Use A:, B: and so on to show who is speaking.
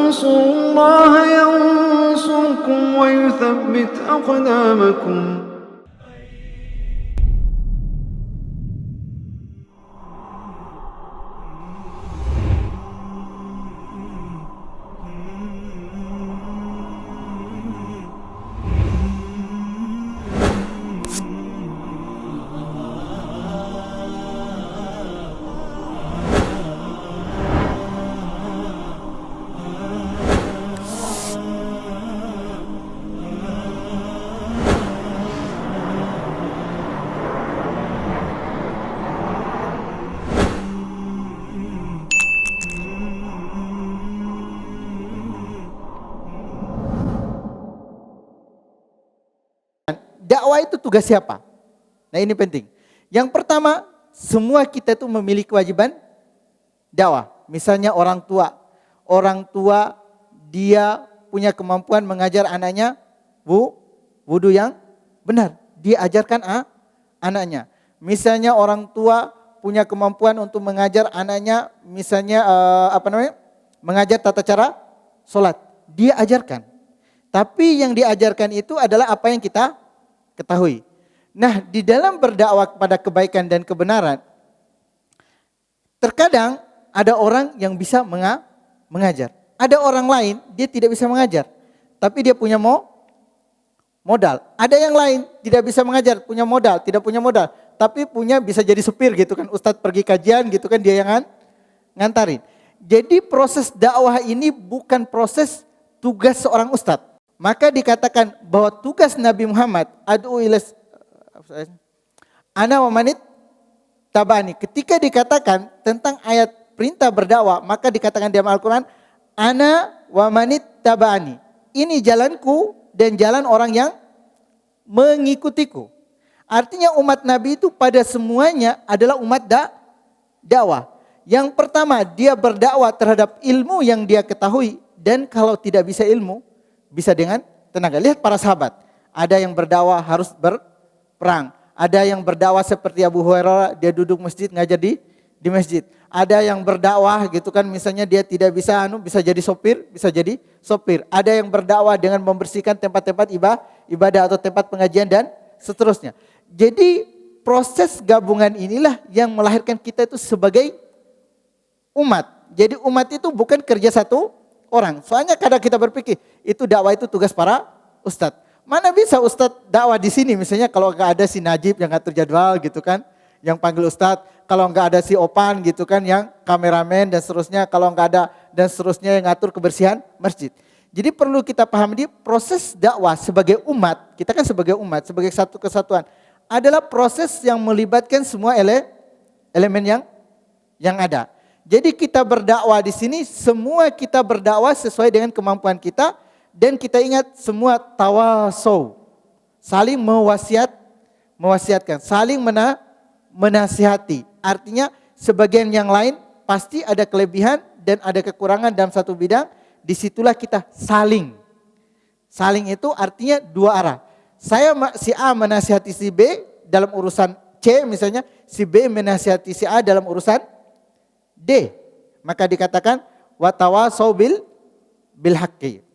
A: تنصروا الله ينصركم ويثبت أقدامكم.
B: Dakwah itu tugas siapa? Nah ini penting. Yang pertama, semua kita itu memiliki kewajiban dakwah. Misalnya orang tua. Orang tua dia punya kemampuan mengajar anaknya wudu yang benar. Dia ajarkan anaknya. Misalnya orang tua punya kemampuan untuk mengajar anaknya, misalnya mengajar tata cara sholat. Dia ajarkan. Tapi yang diajarkan itu adalah apa yang kita ketahui. Nah, di dalam berdakwah kepada kebaikan dan kebenaran, terkadang ada orang yang bisa mengajar. Ada orang lain, dia tidak bisa mengajar, tapi dia punya modal. Ada yang lain tidak bisa mengajar, punya modal, tidak punya modal, tapi bisa jadi supir gitu kan. Ustadz pergi kajian gitu kan, dia yang ngantarin. Jadi proses dakwah ini bukan proses tugas seorang ustadz. Maka dikatakan bahwa tugas Nabi Muhammad ana wa manit tabani. Ketika dikatakan tentang ayat perintah berdakwah, maka dikatakan dalam Al-Quran, ana wa manit tabani. Ini jalanku dan jalan orang yang mengikutiku. Artinya umat Nabi itu pada semuanya adalah umat dakwah. Yang pertama, dia berdakwah terhadap ilmu yang dia ketahui, dan kalau tidak bisa ilmu, bisa dengan tenaga. Lihat para sahabat. Ada yang berdakwah harus berperang. Ada yang berdakwah seperti Abu Hurairah, dia duduk masjid ngajar di masjid. Ada yang berdakwah gitu kan, misalnya dia tidak bisa bisa jadi sopir. Ada yang berdakwah dengan membersihkan tempat-tempat ibadah atau tempat pengajian dan seterusnya. Jadi proses gabungan inilah yang melahirkan kita itu sebagai umat. Jadi umat itu bukan kerja satu orang. Soalnya kadang kita berpikir itu dakwah itu tugas para ustadz. Mana bisa ustadz dakwah di sini, misalnya kalau nggak ada si Najib yang ngatur jadwal gitu kan, yang panggil ustadz. Kalau nggak ada si Opan gitu kan, yang kameramen dan seterusnya. Kalau nggak ada dan seterusnya yang ngatur kebersihan masjid. Jadi perlu kita pahami di proses dakwah sebagai umat. Kita kan sebagai umat, sebagai satu kesatuan, adalah proses yang melibatkan semua elemen yang ada. Jadi kita berdakwah di sini, semua kita berdakwah sesuai dengan kemampuan kita, dan kita ingat semua tawasau, saling mewasiatkan, saling menasihati. Artinya sebagian yang lain pasti ada kelebihan dan ada kekurangan dalam satu bidang, disitulah kita saling. Saling itu artinya dua arah. Si A menasihati si B dalam urusan C misalnya, si B menasihati si A dalam urusan D. Maka dikatakan watawasau bil haqqi.